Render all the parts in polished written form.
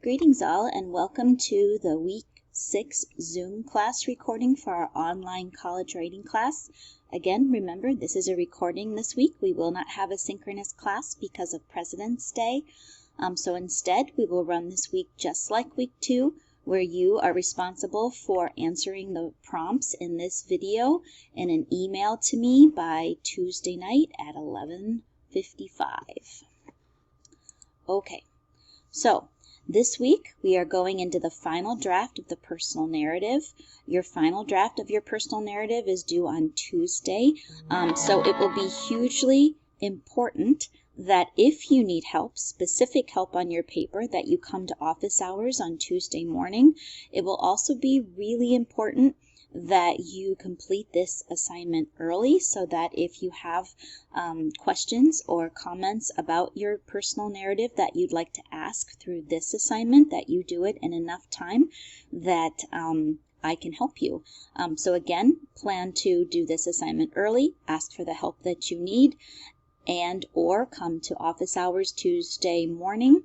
Greetings all, and welcome to the Week 6 Zoom class recording for our online college writing class. Again, remember, this is a recording this week. We will not have a synchronous class because of President's Day. So instead, we will run this week just like Week 2, where you are responsible for answering the prompts in this video in an email to me by Tuesday night at 11:55. Okay, so this week, we are going into the final draft of the personal narrative. Your final draft of your personal narrative is due on Tuesday, so it will be hugely important that if you need help, specific help on your paper, that you come to office hours on Tuesday morning. It will also be really important that you complete this assignment early so that if you have questions or comments about your personal narrative that you'd like to ask through this assignment, that you do it in enough time that I can help you. So again, plan to do this assignment early, ask for the help that you need, and or come to office hours Tuesday morning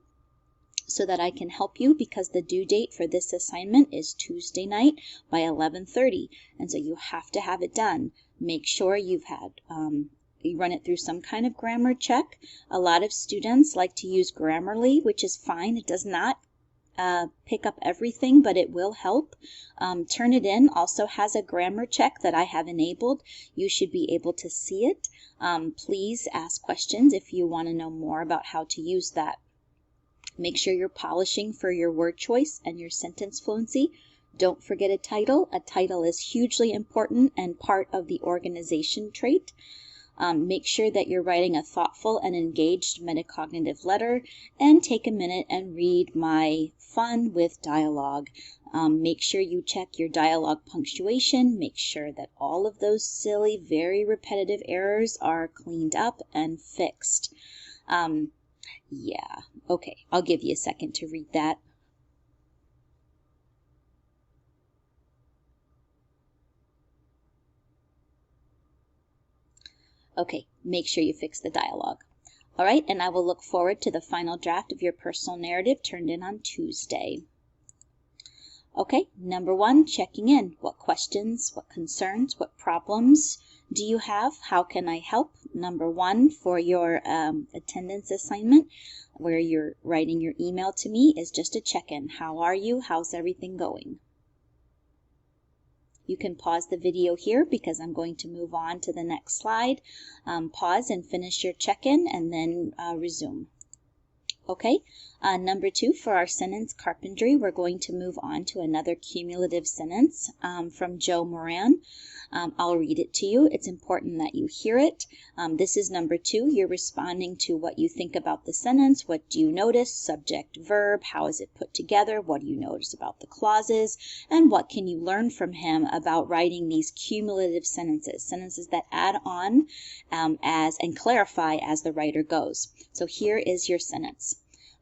so that I can help you, because the due date for this assignment is Tuesday night by 11:30, and so you have to have it done. Make sure you've had you run it through some kind of grammar check. A lot of students like to use Grammarly, which is fine. It does not pick up everything, but it will help. Turnitin also has a grammar check that I have enabled. You should be able to see it. Please ask questions if you want to know more about how to use that. Make sure you're polishing for your word choice and your sentence fluency. Don't forget a title. A title is hugely important and part of the organization trait. Make sure that you're writing a thoughtful and engaged metacognitive letter, and take a minute and read my Fun with Dialogue. Make sure you check your dialogue punctuation. Make sure that all of those silly, very repetitive errors are cleaned up and fixed. Yeah, okay, I'll give you a second to read that. Okay, make sure you fix the dialogue. All right, and I will look forward to the final draft of your personal narrative turned in on Tuesday. Okay, number 1, checking in. What questions, what concerns, what problems do you have? How can I help? Number 1 for your attendance assignment, where you're writing your email to me, is just a check-in. How are you? How's everything going? You can pause the video here because I'm going to move on to the next slide. Pause and finish your check-in and then resume. Okay, number 2 for our sentence carpentry, we're going to move on to another cumulative sentence from Moran. I'll read it to you. It's important that you hear it. This is number 2. You're responding to what you think about the sentence. What do you notice? Subject, verb. How is it put together? What do you notice about the clauses? And what can you learn from him about writing these cumulative sentences? Sentences that add on and clarify as the writer goes. So here is your sentence.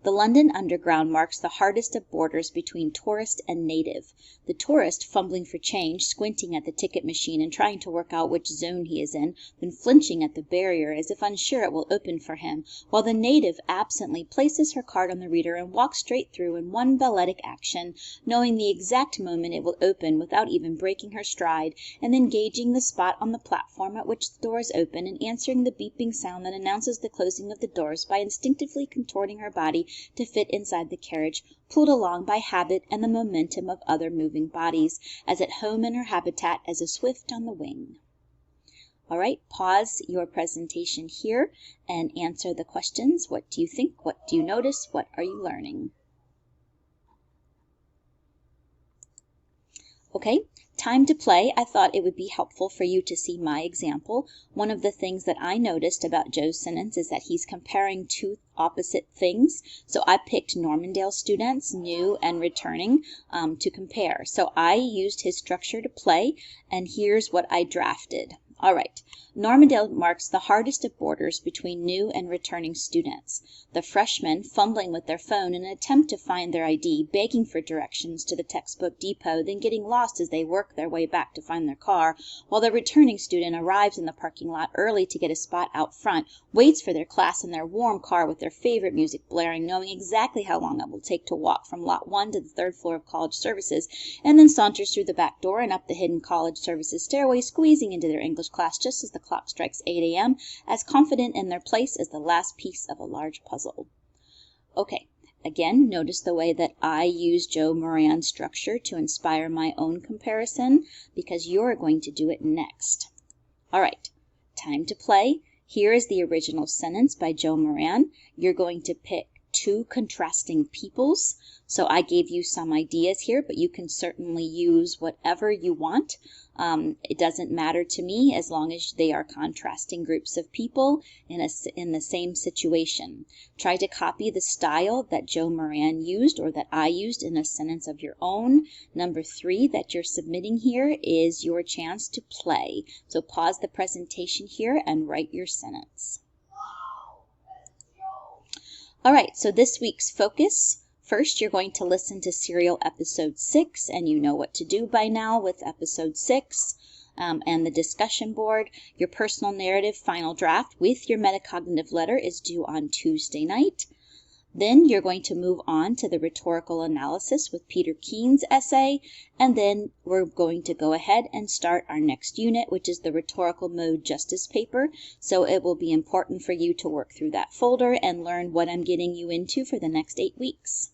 The London Underground marks the hardest of borders between tourist and native. The tourist, fumbling for change, squinting at the ticket machine and trying to work out which zone he is in, then flinching at the barrier as if unsure it will open for him, while the native absently places her card on the reader and walks straight through in one balletic action, knowing the exact moment it will open without even breaking her stride, and then gauging the spot on the platform at which the doors open and answering the beeping sound that announces the closing of the doors by instinctively contorting her body to fit inside the carriage, pulled along by habit and the momentum of other moving bodies, as at home in her habitat as a swift on the wing. All right, pause your presentation here and answer the questions. What do you think? What do you notice? What are you learning? Okay, time to play. I thought it would be helpful for you to see my example. One of the things that I noticed about Joe's sentence is that he's comparing two opposite things. So I picked Normandale students, new and returning, to compare. So I used his structure to play, and here's what I drafted. All right. Normandale marks the hardest of borders between new and returning students. The freshmen fumbling with their phone in an attempt to find their ID, begging for directions to the textbook depot, then getting lost as they work their way back to find their car, while the returning student arrives in the parking lot early to get a spot out front, waits for their class in their warm car with their favorite music blaring, knowing exactly how long it will take to walk from lot 1 to the 3rd floor of college services, and then saunters through the back door and up the hidden college services stairway, squeezing into their English class just as the clock strikes 8 a.m., as confident in their place as the last piece of a large puzzle. Okay, again, notice the way that I use Joe Moran's structure to inspire my own comparison, because you're going to do it next. All right, time to play. Here is the original sentence by Joe Moran. You're going to pick two contrasting peoples. So I gave you some ideas here, but you can certainly use whatever you want. It doesn't matter to me as long as they are contrasting groups of people in the same situation. Try to copy the style that Joe Moran used or that I used in a sentence of your own. Number 3 that you're submitting here is your chance to play. So pause the presentation here and write your sentence. All right, so this week's focus. First, you're going to listen to Serial Episode 6, and you know what to do by now with Episode 6 and the discussion board. Your personal narrative final draft with your metacognitive letter is due on Tuesday night. Then you're going to move on to the rhetorical analysis with Peter Keen's essay, and then we're going to go ahead and start our next unit, which is the rhetorical mode justice paper. So it will be important for you to work through that folder and learn what I'm getting you into for the next 8 weeks.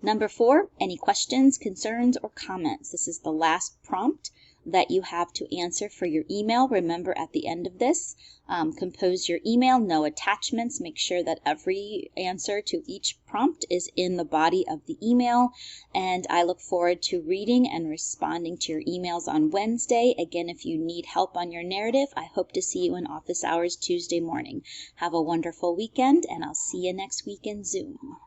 Number 4, any questions, concerns, or comments? This is the last prompt that you have to answer for your email. Remember, at the end of this, compose your email, no attachments. Make sure that every answer to each prompt is in the body of the email. And I look forward to reading and responding to your emails on Wednesday. Again, if you need help on your narrative, I hope to see you in office hours Tuesday morning. Have a wonderful weekend, and I'll see you next week in Zoom.